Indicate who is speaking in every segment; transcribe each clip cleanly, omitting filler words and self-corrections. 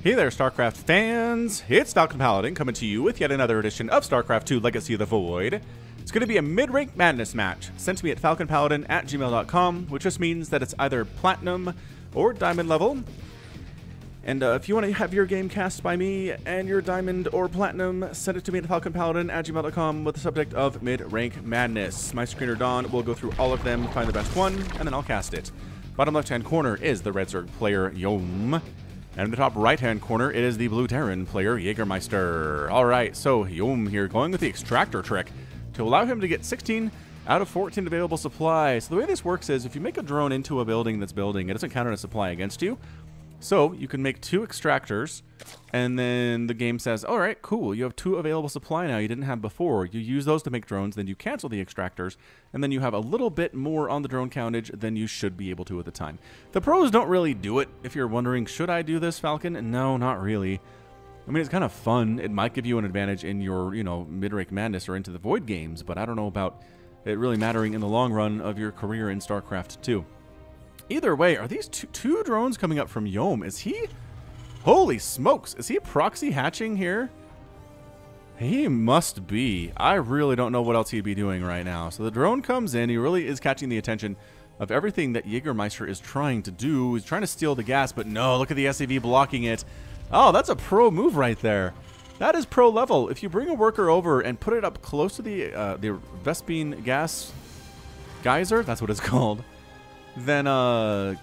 Speaker 1: Hey there, StarCraft fans! It's Falcon Paladin coming to you with yet another edition of StarCraft 2 Legacy of the Void. It's going to be a mid-rank madness match sent to me at falconpaladin@gmail.com, which just means that it's either platinum or diamond level. And if you want to have your game cast by me and your diamond or platinum, send it to me at falconpaladin@gmail.com with the subject of mid-rank madness. My screener Dawn will go through all of them, find the best one, and then I'll cast it. Bottom left-hand corner is the red Zerg player Yohm. And in the top right-hand corner, it is the blue Terran player, Jägermeister. Alright, so Yohm here going with the extractor trick to allow him to get 16 out of 14 available supply. So the way this works is if you make a drone into a building that's building, it doesn't count on a supply against you. So you can make 2 extractors, and then the game says, alright, cool, you have 2 available supply now you didn't have before. You use those to make drones, then you cancel the extractors, and then you have a little bit more on the drone countage than you should be able to at the time. The pros don't really do it. If you're wondering, should I do this, Falcon? No, not really. I mean, it's kind of fun. It might give you an advantage in your, mid-rank madness or into the Void games, but I don't know about it really mattering in the long run of your career in StarCraft 2. Either way, are these two drones coming up from Yohm? Is he... Holy smokes! Is he proxy hatching here? He must be. I really don't know what else he'd be doing right now. So the drone comes in. He really is catching the attention of everything that Jägermeister is trying to do. He's trying to steal the gas, but no, look at the SCV blocking it. Oh, that's a pro move right there. That is pro level. If you bring a worker over and put it up close to the Vespine gas geyser, that's what it's called, then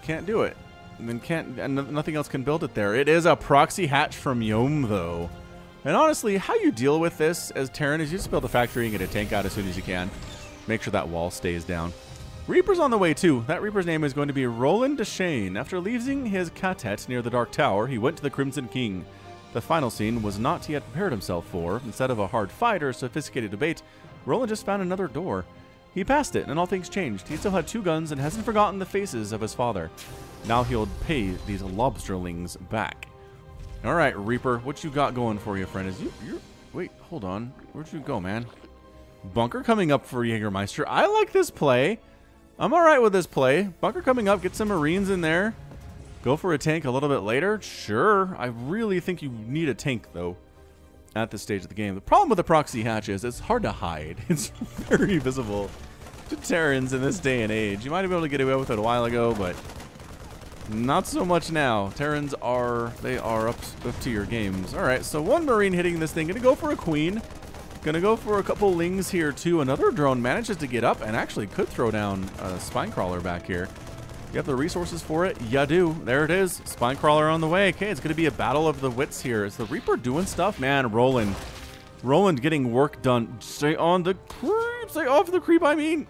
Speaker 1: can't do it. And then nothing else can build it there. It is a proxy hatch from Yohm, though. And honestly, how you deal with this as Terran is you just build a factory and get a tank out as soon as you can. Make sure that wall stays down. Reaper's on the way, too. That Reaper's name is going to be Roland Deshane. After leaving his catet near the Dark Tower, he went to the Crimson King. The final scene was not yet prepared himself for. Instead of a hard fight or a sophisticated debate, Roland just found another door. He passed it, and all things changed. He still had 2 guns and hasn't forgotten the faces of his father. Now he'll pay these lobsterlings back. All right, Reaper, what you got going for you, friend? Wait, hold on. Where'd you go, man? Bunker coming up for Jägermeister. I like this play. I'm all right with this play. Bunker coming up, get some Marines in there. Go for a tank a little bit later. Sure. I really think you need a tank, though, at this stage of the game. The problem with the proxy hatch is it's hard to hide. It's very visible to Terrans in this day and age. You might have been able to get away with it a while ago, but not so much now. Terrans are up to your games. All right, so 1 Marine hitting this thing. Gonna go for a Queen. Gonna go for a couple Lings here, too. Another drone manages to get up and actually could throw down a Spinecrawler back here. You have the resources for it? Ya do. There it is. Spinecrawler on the way. Okay, it's going to be a battle of the wits here. Is the Reaper doing stuff? Man, Roland getting work done. Stay on the creep. Stay off the creep, I mean.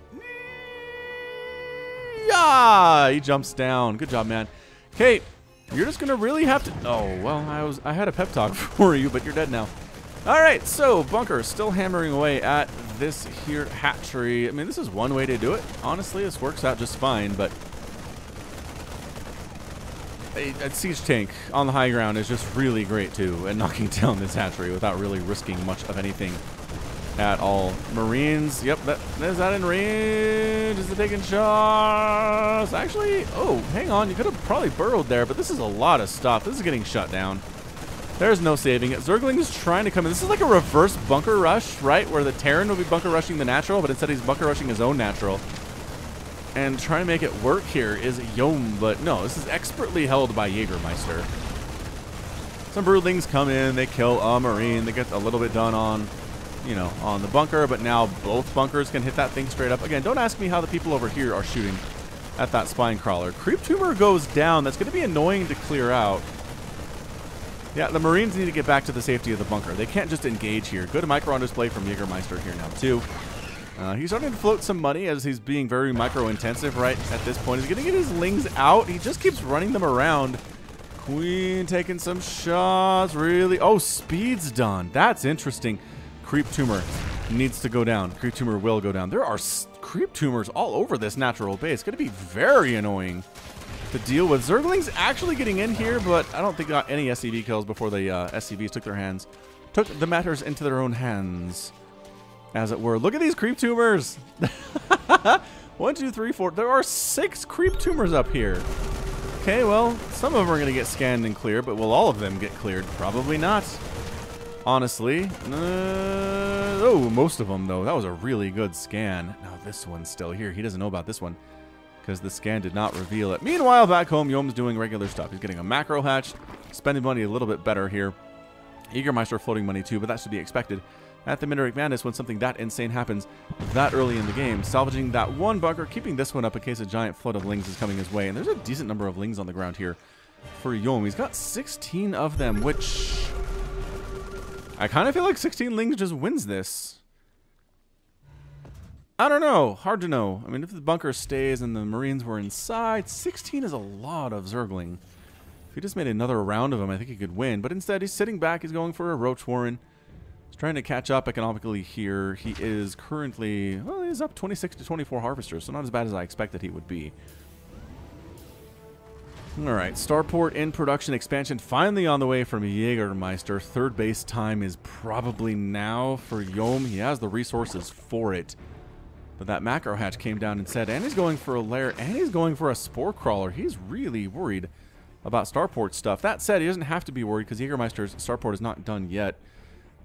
Speaker 1: Yeah! He jumps down. Good job, man. Okay, you're just going to really have to... Oh, well, I had a pep talk for you, but you're dead now. All right, so Bunker still hammering away at this here hatchery. I mean, this is one way to do it. Honestly, this works out just fine, but... A siege tank on the high ground is just really great, too, at knocking down this hatchery without really risking much of anything at all. Marines, yep, is that in range? Is it taking shots? Actually, oh, hang on, you could have probably burrowed there, but this is a lot of stuff. This is getting shut down. There's no saving it. Zergling is trying to come in. This is like a reverse bunker rush, right? Where the Terran will be bunker rushing the natural, but instead he's bunker rushing his own natural. And trying to make it work here is Yohm, but no, this is expertly held by Jägermeister. Some broodlings come in, they kill a Marine, they get a little bit done on, on the bunker, but now both bunkers can hit that thing straight up. Again, don't ask me how the people over here are shooting at that Spinecrawler. Creep Tumor goes down. That's going to be annoying to clear out. Yeah, the Marines need to get back to the safety of the bunker. They can't just engage here. Good micro on display from Jägermeister here now, too. He's starting to float some money as he's being very micro-intensive right at this point. He's going to get his Lings out. He just keeps running them around. Queen taking some shots. Really? Oh, speed's done. That's interesting. Creep Tumor needs to go down. Creep Tumor will go down. There are Creep Tumors all over this natural base. It's going to be very annoying to deal with. Zerglings actually getting in here, but I don't think got any SCV kills before the SCVs took the matters into their own hands, as it were. Look at these Creep Tumors. 1, 2, 3, 4. There are 6 Creep Tumors up here. Okay, well, some of them are going to get scanned and cleared, but will all of them get cleared? Probably not. Honestly. Oh, most of them, though. That was a really good scan. Now, this one's still here. He doesn't know about this one because the scan did not reveal it. Meanwhile, back home, Yohm's doing regular stuff. He's getting a macro hatch, spending money a little bit better here. Jägermeister floating money, too, but that should be expected at the MidRank Madness when something that insane happens that early in the game. Salvaging that one bunker, keeping this one up in case a giant flood of lings is coming his way. And there's a decent number of lings on the ground here for Yohm. He's got 16 of them, which I kind of feel like 16 lings just wins this. I don't know. Hard to know. I mean, if the bunker stays and the Marines were inside, 16 is a lot of Zergling. If he just made another round of them, I think he could win. But instead, he's sitting back. He's going for a Roach Warren. He's trying to catch up economically here. He is currently, well, he's up 26 to 24 harvesters, so not as bad as I expected he would be. All right, Starport in production, expansion finally on the way from Jägermeister. Third base time is probably now for Yohm. He has the resources for it. But that macro hatch came down and said, and he's going for a lair, and he's going for a spore crawler. He's really worried about Starport stuff. That said, he doesn't have to be worried because Jägermeister's Starport is not done yet.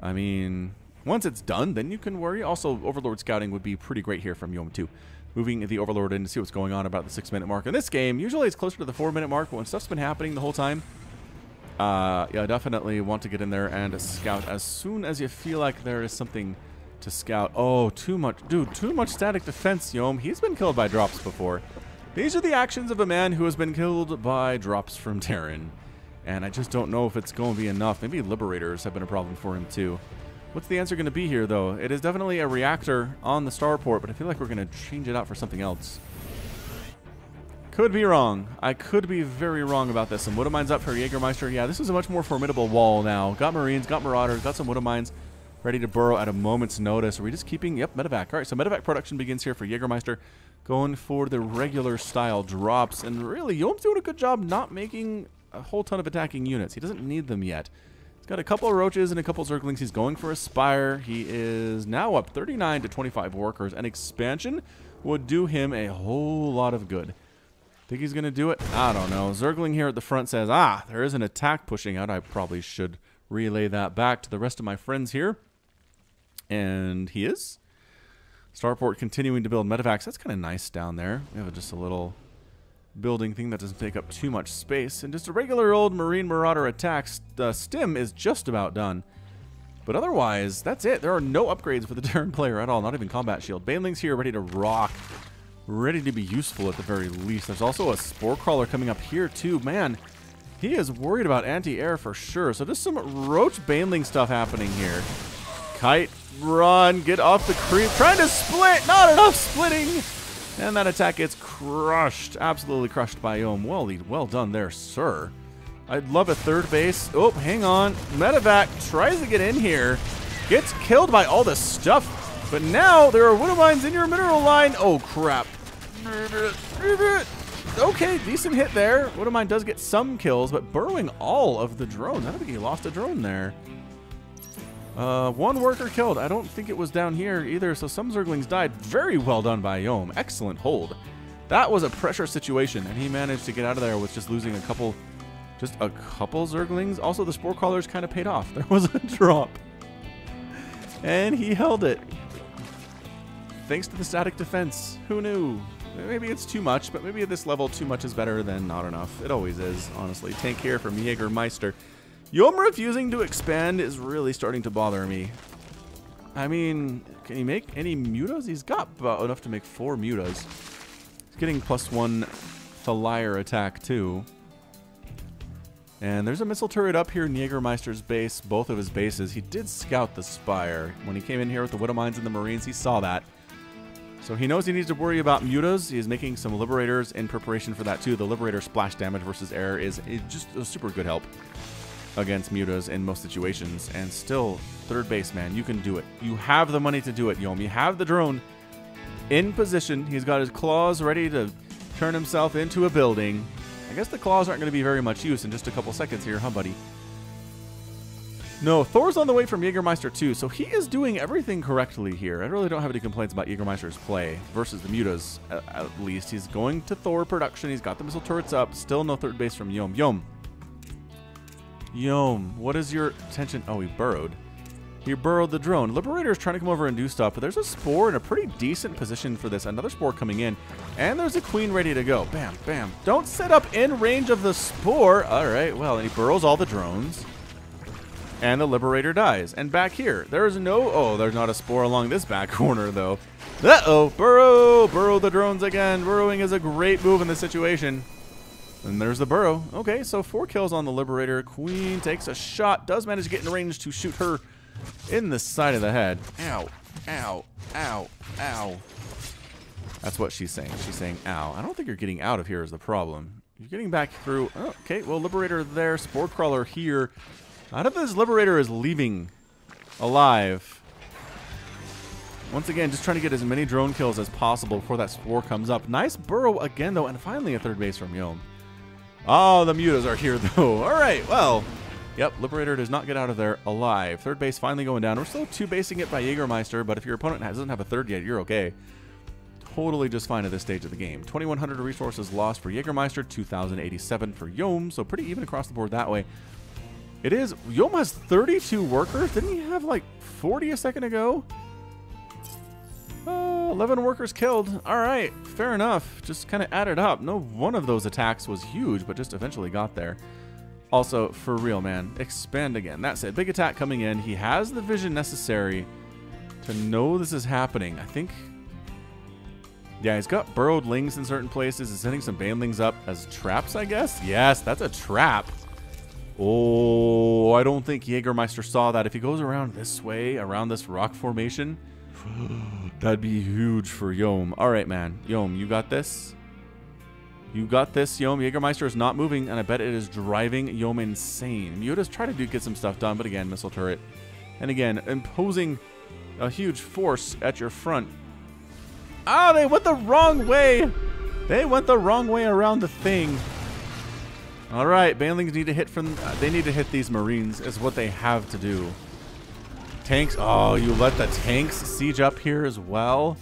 Speaker 1: I mean, once it's done, then you can worry. Also, Overlord scouting would be pretty great here from Yohm, too. Moving the Overlord in to see what's going on about the 6-minute mark. In this game, usually it's closer to the 4-minute mark, but when stuff's been happening the whole time, yeah, definitely want to get in there and scout as soon as you feel like there is something to scout. Oh, too much. Dude, too much static defense, Yohm. He's been killed by drops before. These are the actions of a man who has been killed by drops from Terran. And I just don't know if it's going to be enough. Maybe Liberators have been a problem for him, too. What's the answer going to be here, though? It is definitely a reactor on the Starport, but I feel like we're going to change it out for something else. Could be wrong. I could be very wrong about this. Some Woodamines up for Jägermeister. Yeah, this is a much more formidable wall now. Got Marines, got Marauders, got some Woodamines ready to burrow at a moment's notice. Are we just keeping... Yep, medevac. All right, so medevac production begins here for Jägermeister. Going for the regular style drops. And really, Yohm's doing a good job not making a whole ton of attacking units. He doesn't need them yet. He's got a couple of Roaches and a couple of Zerglings. He's going for a Spire. He is now up 39 to 25 workers. An expansion would do him a whole lot of good. Think he's going to do it? I don't know. Zergling here at the front says, there is an attack pushing out. I probably should relay that back to the rest of my friends here. And he is. Starport continuing to build medevacs. That's kind of nice down there. We have just a little building thing that doesn't take up too much space. And just a regular old Marine Marauder attack. Stim is just about done. But otherwise, that's it. There are no upgrades for the Terran player at all. Not even combat shield. Banelings here ready to rock. Ready to be useful at the very least. There's also a Spore Crawler coming up here too. Man, he is worried about anti-air for sure. So just some Roach Baneling stuff happening here. Kite, run, get off the creep. Trying to split. Not enough splitting. And that attack gets crushed. Absolutely crushed by Yohm. Well done there, sir. I'd love a third base. Oh, hang on. Medevac tries to get in here. Gets killed by all this stuff. But now there are Woodamines in your mineral line. Oh, crap. Okay, decent hit there. Woodamine does get some kills, but burrowing all of the drones. I don't think he lost a drone there. One worker killed. I don't think it was down here either, so some Zerglings died. Very well done by Yohm. Excellent hold. That was a pressure situation, and he managed to get out of there with just losing just a couple Zerglings. Also, the Spore Crawlers kind of paid off. There was a drop. And he held it. Thanks to the static defense. Who knew? Maybe it's too much, but maybe at this level, too much is better than not enough. It always is, honestly. Tank here from Jägermeister. Yohm refusing to expand is really starting to bother me. I mean, can he make any mutas? He's got about enough to make 4 mutas. He's getting +1 Thalier attack, too. And there's a missile turret up here in Jägermeister's base, both of his bases. He did scout the Spire. When he came in here with the Woodamines and the Marines, he saw that. So he knows he needs to worry about mutas. He's making some Liberators in preparation for that, too. The Liberator splash damage versus air is just a super good help against mutas in most situations. And still, third base, man, you can do it. You have the money to do it, Yohm. You have the drone in position. He's got his claws ready to turn himself into a building. I guess the claws aren't going to be very much use in just a couple seconds here, huh, buddy? No, Thor's on the way from Jägermeister too, so he is doing everything correctly here. I really don't have any complaints about Jägermeister's play versus the Mutas, at least. He's going to Thor production. He's got the missile turrets up. Still no third base from Yohm. Yohm, what is your attention? Oh, he burrowed. He burrowed the drone. Liberator is trying to come over and do stuff, but there's a Spore in a pretty decent position for this. Another Spore coming in, and there's a Queen ready to go. Bam, bam. Don't set up in range of the Spore. All right, well, and he burrows all the drones. And the Liberator dies. And back here, there's no... Oh, there's not a Spore along this back corner, though. Uh-oh, burrow! Burrow the drones again. Burrowing is a great move in this situation. And there's the burrow. Okay, so 4 kills on the Liberator. Queen takes a shot. Does manage to get in range to shoot her in the side of the head. Ow, ow, ow, ow. That's what she's saying. She's saying, ow. I don't think you're getting out of here is the problem. You're getting back through... Oh, okay, well, Liberator there. Spore Crawler here. Out of this Liberator is leaving alive. Once again, just trying to get as many drone kills as possible before that Spore comes up. Nice burrow again, though, and finally a third base from Yohm. Oh, the Mutas are here, though. All right, well, yep, Liberator does not get out of there alive. Third base finally going down. We're still 2-basing it by Jägermeister, but if your opponent doesn't have a third yet, you're okay. Totally just fine at this stage of the game. 2,100 resources lost for Jägermeister, 2,087 for Yohm, so pretty even across the board that way. It is. Yohm has 32 workers. Didn't he have like 40 a second ago? 11 workers killed. All right, fair enough. Just kind of added up. No one of those attacks was huge, but just eventually got there. Also, for real, man, expand again. That's it. Big attack coming in. He has the vision necessary to know this is happening. I think... Yeah, he's got burrowed lings in certain places. He's setting some banelings up as traps, I guess? Yes, that's a trap. Oh, I don't think Jägermeister saw that. If he goes around this way, around this rock formation, that'd be huge for Yohm. All right, man. Yohm, you got this? You got this, Yohm. Jägermeister is not moving, and I bet it is driving Yohm insane. Muta's trying to get some stuff done, but again, missile turret. And again, imposing a huge force at your front. Ah, they went the wrong way. They went the wrong way around the thing. All right, banelings need to hit from... they need to hit these Marines is what they have to do. Tanks. Oh, you let the tanks siege up here as well.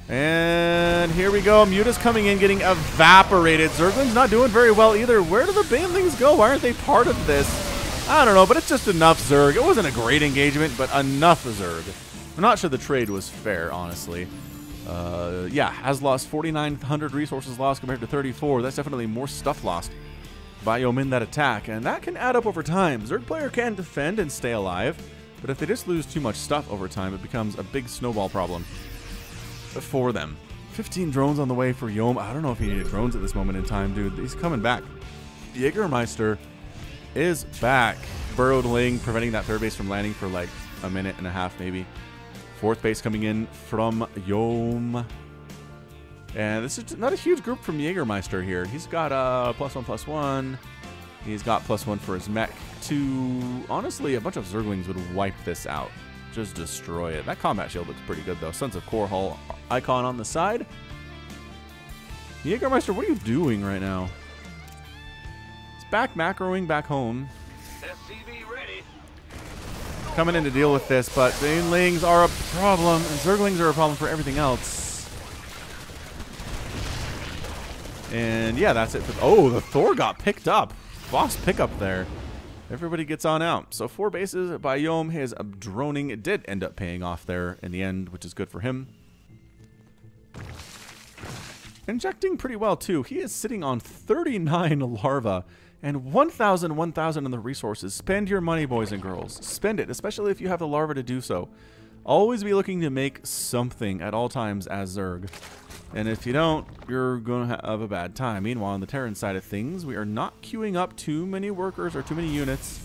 Speaker 1: And here we go. Muta's coming in, getting evaporated. Zergling's not doing very well either. Where do the banelings go? Why aren't they part of this? I don't know, but it's just enough Zerg. It wasn't a great engagement, but enough Zerg. I'm not sure the trade was fair, honestly. Yeah, has lost 4,900 resources lost compared to 34. That's definitely more stuff lost by Yohm in that attack, and that can add up over time. Zerg player can defend and stay alive, but if they just lose too much stuff over time, it becomes a big snowball problem for them. 15 drones on the way for Yohm. I don't know if he needed drones at this moment in time, dude. He's coming back. Jägermeister is back. Burrowed Ling, preventing that third base from landing for like a minute and a half, maybe. Fourth base coming in from Yohm. And this is not a huge group from Jägermeister here. He's got +1/+1. He's got +1 for his mech. 2. Honestly, a bunch of Zerglings would wipe this out. Just destroy it. That combat shield looks pretty good, though. Sons of Core Hull icon on the side. Jägermeister, what are you doing right now? It's back macroing back home.
Speaker 2: SCV ready.
Speaker 1: Coming in to deal with this, but banelings are a problem, and Zerglings are a problem for everything else. And yeah, that's it. Oh, the Thor got picked up. Boss pickup there. Everybody gets on out. So 4 bases by Yohm. His droning did end up paying off there in the end, which is good for him. Injecting pretty well, too. He is sitting on 39 larvae and 1,000 in the resources. Spend your money, boys and girls. Spend it, especially if you have the larvae to do so. Always be looking to make something at all times as Zerg. And if you don't, you're going to have a bad time. Meanwhile, on the Terran side of things, we are not queuing up too many workers or too many units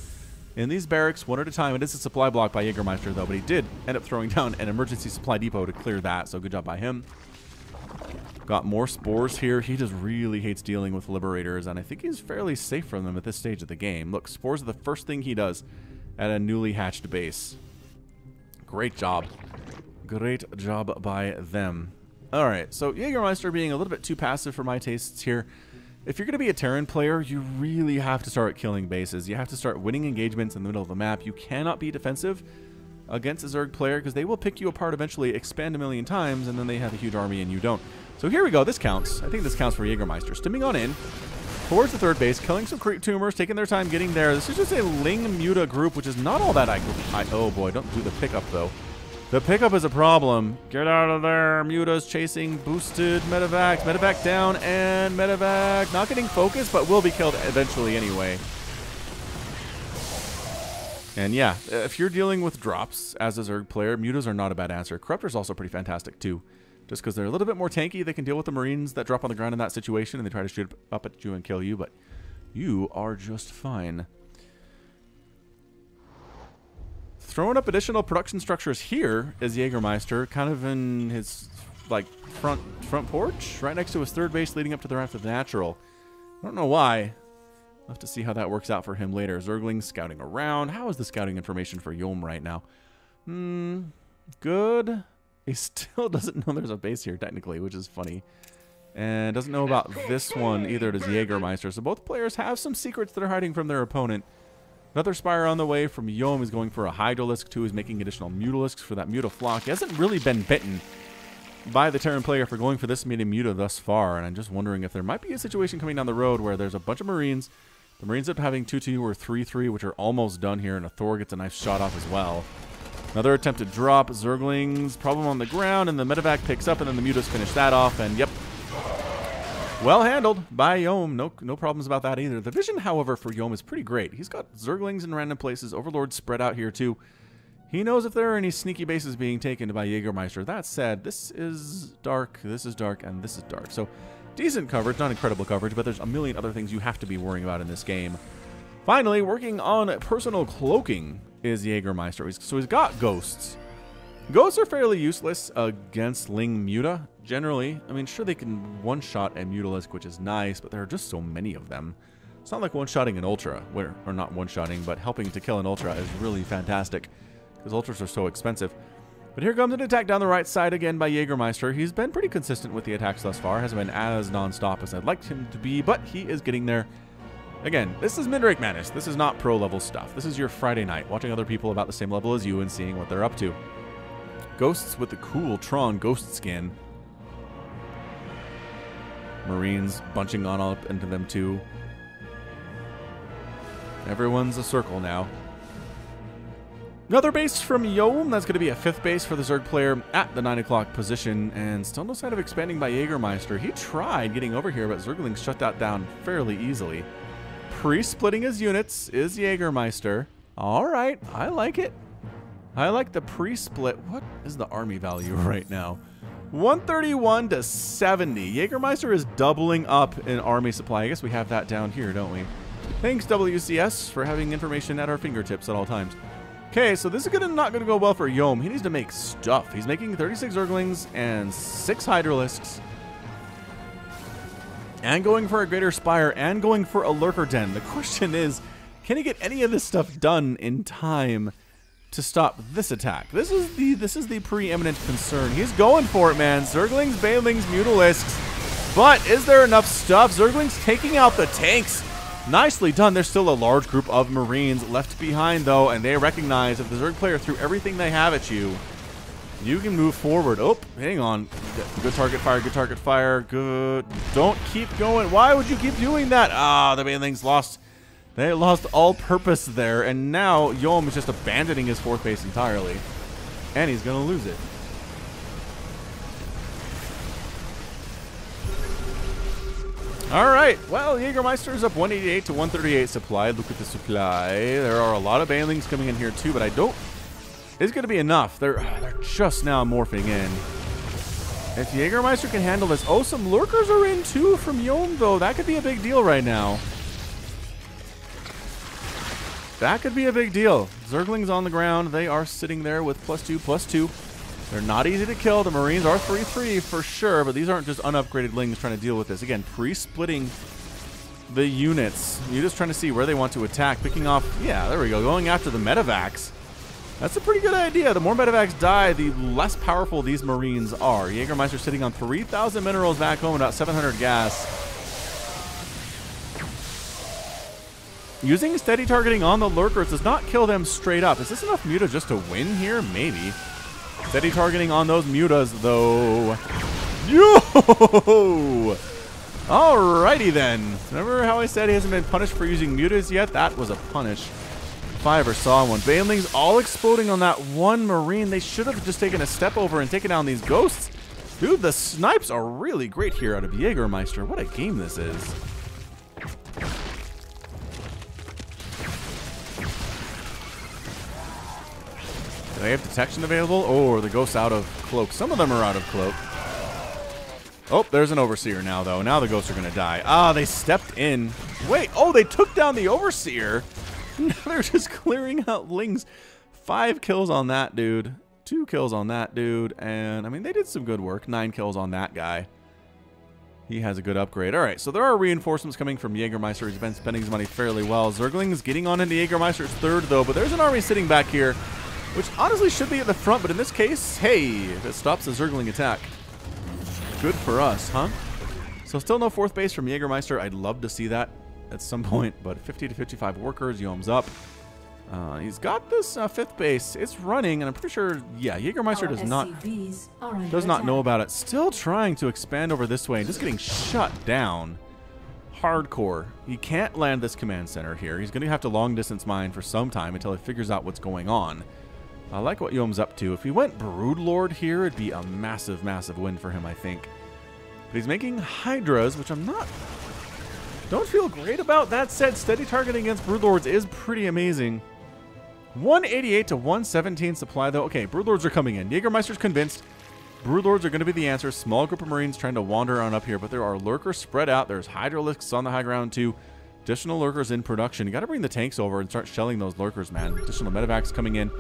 Speaker 1: in these barracks one at a time. It is a supply block by Jägermeister, though, but he did end up throwing down an emergency supply depot to clear that, so good job by him. Got more spores here. He just really hates dealing with liberators, and I think he's fairly safe from them at this stage of the game. Look, spores are the first thing he does at a newly hatched base. Great job. Great job by them. Alright, so Jägermeister being a little bit too passive for my tastes here. if you're going to be a Terran player, you really have to start killing bases. You have to start winning engagements in the middle of the map. You cannot be defensive against a Zerg player because they will pick you apart eventually, expand a million times, and then they have a huge army and you don't. So here we go. This counts. I think this counts for Jägermeister. Stimming on in towards the third base, killing some creep tumors, taking their time getting there. This is just a Ling Muta group, which is not all that oh boy, don't do the pickup though. The pickup is a problem. Get out of there. Muta's chasing boosted medevac. Medevac down, and medevac not getting focused, but will be killed eventually anyway. And yeah, if you're dealing with drops as a Zerg player, Mutas are not a bad answer. Corruptor's also pretty fantastic too. Just because they're a little bit more tanky, they can deal with the Marines that drop on the ground in that situation, and they try to shoot up at you and kill you, but you are just fine. Throwing up additional production structures here is Jägermeister, kind of in his like front porch, right next to his third base leading up to the Wrath of the Natural. I don't know why. We'll have to see how that works out for him later. Zerglings scouting around. How is the scouting information for Yohm right now? Good. He still doesn't know there's a base here, technically, which is funny. And doesn't know about this one either, does Jägermeister. So both players have some secrets that are hiding from their opponent. Another Spire on the way from Yohm is going for a Hydralisk, too. He's making additional Mutalisks for that Muta flock. He hasn't really been bitten by the Terran player for going for this mini Muta thus far. And I'm just wondering if there might be a situation coming down the road where there's a bunch of Marines. The Marines end up having 2-2 or 3-3, which are almost done here. And a Thor gets a nice shot off as well. Another attempted drop. Zerglings, problem on the ground. And the medevac picks up, and then the Mutas finish that off. And yep. Well handled by Yohm. No problems about that either. The vision, however, for Yohm is pretty great. He's got Zerglings in random places. Overlords spread out here, too. He knows if there are any sneaky bases being taken by Jägermeister. That said, this is dark, and this is dark. So, decent coverage. Not incredible coverage, but there's a million other things you have to be worrying about in this game. Finally, working on personal cloaking is Jägermeister. So he's got Ghosts. Ghosts are fairly useless against Ling Muta, generally. I mean, sure, they can one-shot a Mutalisk, which is nice, but there are just so many of them. It's not like one-shotting an Ultra, or not one-shotting, but helping to kill an Ultra is really fantastic, because Ultras are so expensive. But here comes an attack down the right side again by Jägermeister. He's been pretty consistent with the attacks thus far. Hasn't been as non-stop as I'd like him to be, but he is getting there. Again, this is mid-rank madness. This is not pro-level stuff. This is your Friday night, watching other people about the same level as you and seeing what they're up to. Ghosts with the cool Tron ghost skin. Marines bunching on up into them too. Everyone's a circle now. Another base from Yohm. That's going to be a 5th base for the Zerg player at the 9 o'clock position. And still no sign of expanding by Jägermeister. He tried getting over here, but Zerglings shut that down fairly easily. Pre-splitting his units is Jägermeister. Alright, I like it. I like the pre-split. What is the army value right now? 131 to 70. Jägermeister is doubling up in army supply. I guess we have that down here, don't we? Thanks, WCS, for having information at our fingertips at all times. Okay, so this is not going to go well for Yohm. He needs to make stuff. He's making 36 Zerglings and 6 Hydralisks. And going for a Greater Spire and going for a Lurker Den. The question is, can he get any of this stuff done in time to stop this attack? This is the preeminent concern. He's going for it, man. Zerglings, Banelings, Mutalisks. But is there enough stuff? Zerglings taking out the tanks. Nicely done. There's still a large group of Marines left behind, though, and they recognize if the Zerg player threw everything they have at you, you can move forward. Oh, hang on. Good target fire, good target fire. Good. Don't keep going. Why would you keep doing that? Ah, the Banelings lost. They lost all purpose there, and now Yohm is just abandoning his 4th base entirely. And he's going to lose it. Alright, well, Jägermeister is up 188 to 138 supply. Look at the supply. There are a lot of Banelings coming in here too, but I don't... It's going to be enough. They're just now morphing in. If Jägermeister can handle this... Oh, some Lurkers are in too from Yohm, though. That could be a big deal right now. That could be a big deal. Zerglings on the ground. They are sitting there with +2/+2. They're not easy to kill. The Marines are 3-3 for sure, but these aren't just unupgraded Lings trying to deal with this. Again, pre-splitting the units. You're just trying to see where they want to attack. Picking off, yeah, there we go. Going after the medevacs. That's a pretty good idea. The more medevacs die, the less powerful these Marines are. Jägermeister sitting on 3,000 minerals back home, about 700 gas. Using steady targeting on the lurkers does not kill them straight up. Is this enough muta just to win here? Maybe. Steady targeting on those mutas, though. Yo! Alrighty then. Remember how I said he hasn't been punished for using mutas yet? That was a punish. If I ever saw one. Banelings all exploding on that one Marine. They should have just taken a step over and taken down these ghosts. Dude, the snipes are really great here out of Jägermeister. What a game this is. Do they have detection available? Oh, are the ghosts out of cloak? Some of them are out of cloak. Oh, there's an Overseer now, though. Now the ghosts are going to die. Ah, they stepped in. Wait, oh, they took down the Overseer. Now they're just clearing out Lings. 5 kills on that dude. 2 kills on that dude. And, I mean, they did some good work. 9 kills on that guy. He has a good upgrade. All right, so there are reinforcements coming from Jägermeister. He's been spending his money fairly well. Zergling's getting on into Jägermeister's 3rd, though. But there's an army sitting back here, which honestly should be at the front. But in this case, hey, it stops the Zergling attack. Good for us, huh? So still no 4th base from Jägermeister. I'd love to see that at some point. But 50 to 55 workers. Yohm's up. He's got this 5th base. It's running, and I'm pretty sure, yeah, Jägermeister does not know about it. Still trying to expand over this way and just getting shut down. Hardcore. He can't land this command center here. He's going to have to long distance mine for some time until he figures out what's going on. I like what Yohm's up to. If he went Broodlord here, it'd be a massive, massive win for him, I think. But he's making Hydras, which don't feel great about. That said, steady targeting against Broodlords is pretty amazing. 188 to 117 supply, though. Okay, Broodlords are coming in. Jägermeister's convinced Broodlords are going to be the answer. Small group of Marines trying to wander on up here, but there are lurkers spread out. There's Hydralisks on the high ground, too. Additional lurkers in production. You got to bring the tanks over and start shelling those lurkers, man. Additional medevacs coming in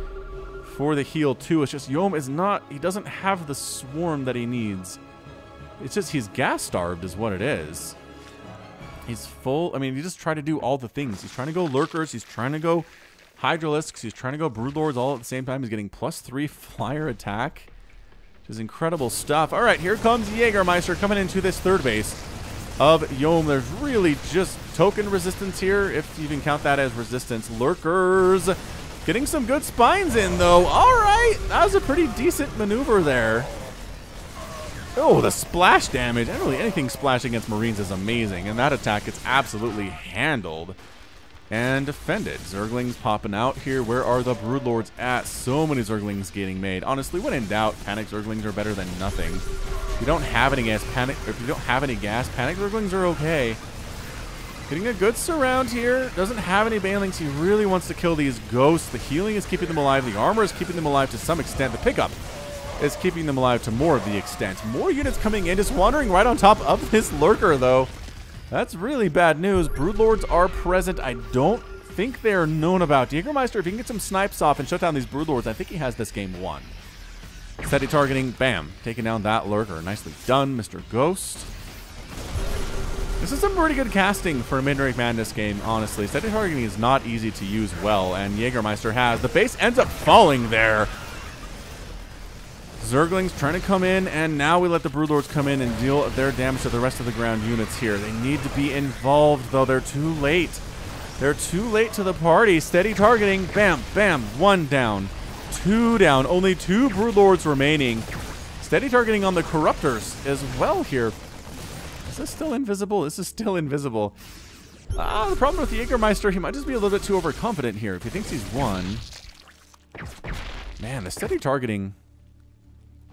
Speaker 1: for the heal, too. It's just Yohm is not... He doesn't have the swarm that he needs. It's just he's gas-starved is what it is. He's full... I mean, he just tried to do all the things. He's trying to go lurkers. He's trying to go Hydralisks. He's trying to go Broodlords all at the same time. He's getting +3 flyer attack. Which is incredible stuff. All right, here comes Jägermeister coming into this 3rd base of Yohm. There's really just token resistance here, if you can count that as resistance. Lurkers getting some good spines in, though. All right, that was a pretty decent maneuver there. Oh, the splash damage. And really anything splash against Marines is amazing. And that attack gets absolutely handled and defended. Zerglings popping out here. Where are the Broodlords at? So many Zerglings getting made. Honestly, when in doubt, panic Zerglings are better than nothing. If you don't have any gas, panic Zerglings are okay. Getting a good surround here. Doesn't have any banelings. He really wants to kill these ghosts. The healing is keeping them alive. The armor is keeping them alive to some extent. The pickup is keeping them alive to more of the extent. More units coming in, just wandering right on top of this lurker, though. That's really bad news. Broodlords are present. I don't think they're known about. Jägermeister, if he can get some snipes off and shut down these Broodlords, I think he has this game won. Steady targeting, bam. Taking down that lurker. Nicely done, Mr. Ghost. This is some pretty good casting for a mid-rank madness game, honestly. Steady targeting is not easy to use well, and Jägermeister has. The base ends up falling there. Zerglings trying to come in, and now we let the Broodlords come in and deal their damage to the rest of the ground units here. They need to be involved, though. They're too late. They're too late to the party. Steady targeting. Bam, bam. 1 down. 2 down. Only 2 Broodlords remaining. Steady targeting on the Corruptors as well here. Is this still invisible? This is still invisible. The problem with the Jägermeister, he might just be a little bit too overconfident here. If he thinks he's won. Man, the steady targeting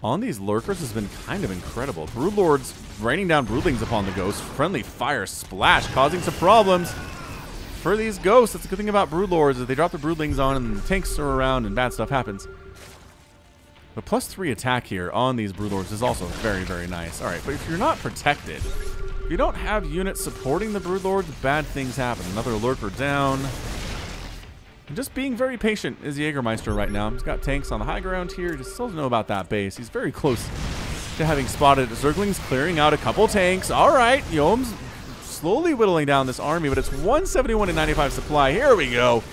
Speaker 1: on these lurkers has been kind of incredible. Broodlords raining down broodlings upon the ghosts. Friendly fire splash causing some problems for these ghosts. That's the good thing about Broodlords, is they drop the broodlings on and the tanks are around and bad stuff happens. The +3 attack here on these Broodlords is also very, very nice. All right, but if you're not protected, if you don't have units supporting the Broodlords, bad things happen. Another lurker down. And just being very patient is Jägermeister right now. He's got tanks on the high ground here. He just still doesn't know about that base. He's very close to having spotted Zerglings clearing out a couple tanks. All right, Yohm's slowly whittling down this army, but it's 171 to 95 supply. Here we go.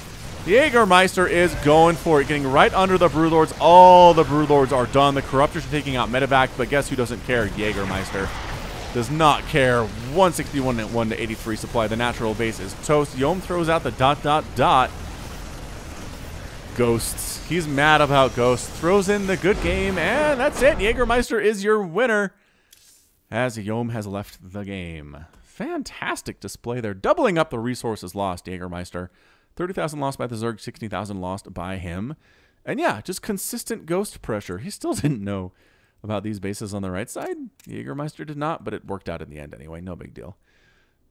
Speaker 1: Jägermeister is going for it, getting right under the Broodlords. All the Broodlords are done. The Corruptors are taking out medevac, but guess who doesn't care? Jägermeister. Does not care. 161 at 1 to 83 supply. The natural base is toast. Yohm throws out the ... Ghosts. He's mad about ghosts. Throws in the good game, and that's it. Jägermeister is your winner, as Yohm has left the game. Fantastic display there. Doubling up the resources lost, Jägermeister. 30,000 lost by the Zerg, 60,000 lost by him. And yeah, just consistent ghost pressure. He still didn't know about these bases on the right side. Jägermeister did not, but it worked out in the end anyway. No big deal.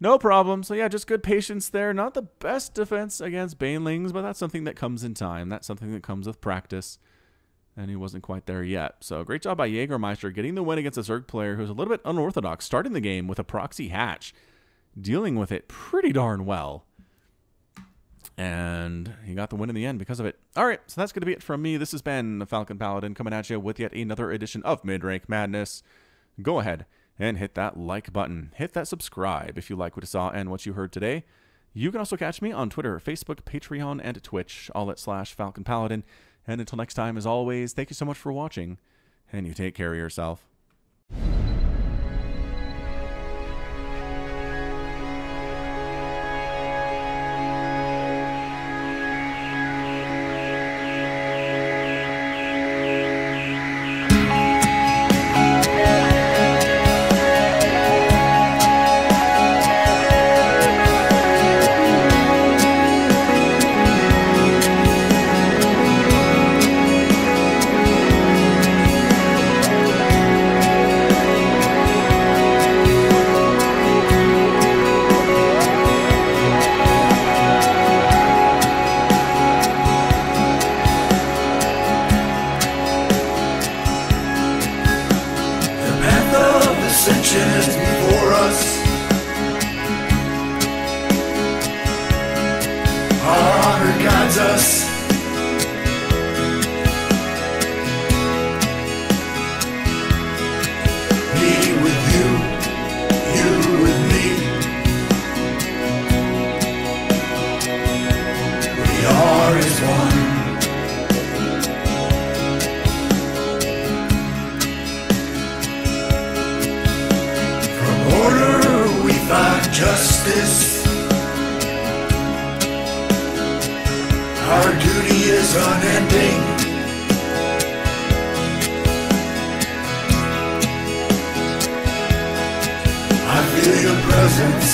Speaker 1: No problem. So yeah, just good patience there. Not the best defense against Banelings, but that's something that comes in time. That's something that comes with practice. And he wasn't quite there yet. So great job by Jägermeister getting the win against a Zerg player who's a little bit unorthodox, starting the game with a proxy hatch, dealing with it pretty darn well. And he got the win in the end because of it. All right, so that's going to be it from me. This has been the Falcon Paladin coming at you with yet another edition of Mid-Rank Madness. Go ahead and hit that like button. Hit that subscribe if you like what you saw and what you heard today. You can also catch me on Twitter, Facebook, Patreon, and Twitch, all at /Falcon Paladin. And until next time, as always, thank you so much for watching, and you take care of yourself.
Speaker 3: Before us, our honor guides us. Me with you, you with me. We are as one. Justice, our duty is unending. I feel your presence.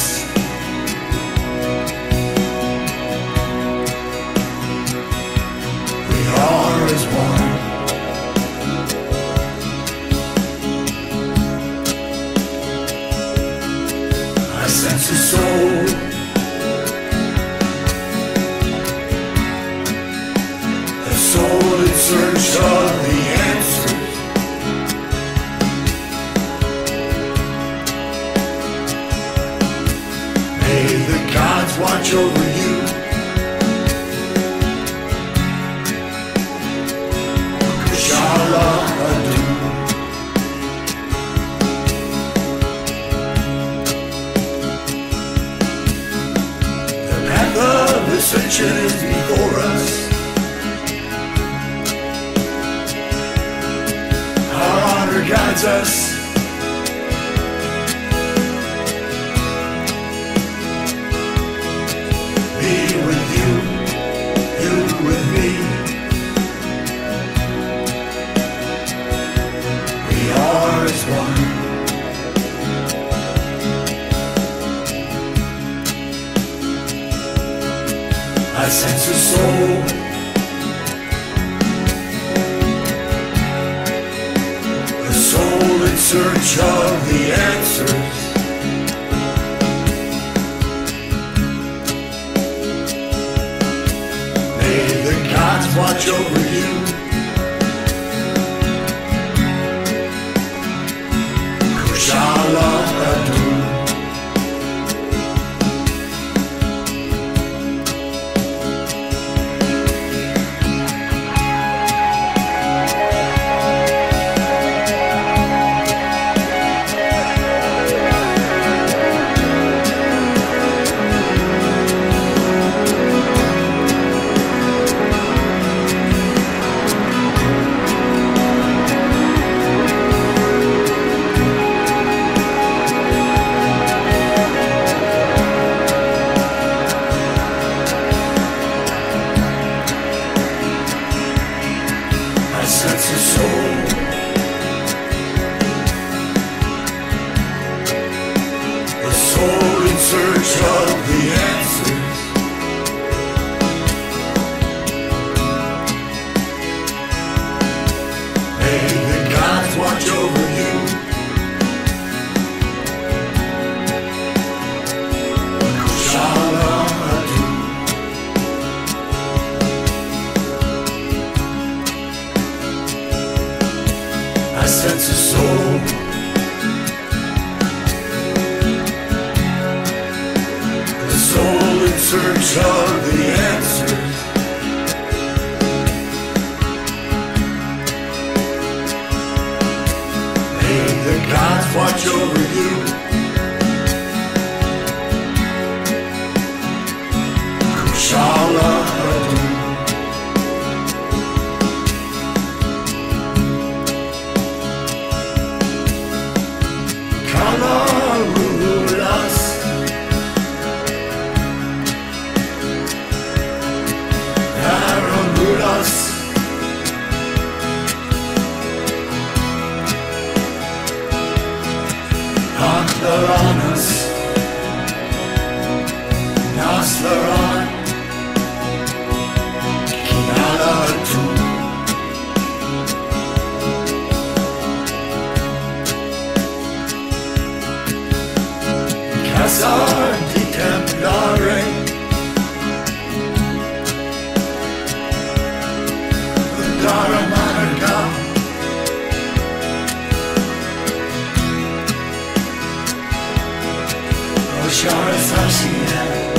Speaker 3: We are as one. Sense of soul, a soul in search of the answers. May the gods watch over you. Kushala Adu. Ascension is before us. Our honor guides us. Me with you, you with me. We are as one. I sense a soul, a soul in search of the answers. May the gods watch over you. Kushala Adu. search of the answers. May the gods watch over you. Shalom. I sense a soul. A soul in search of the answers. May the gods watch over you. Kushala. Kalarulas. Aramulas. Aklaranus. Naslaran. Kinalatu. Casar di Templare. Daramarga. Oshara Sashia.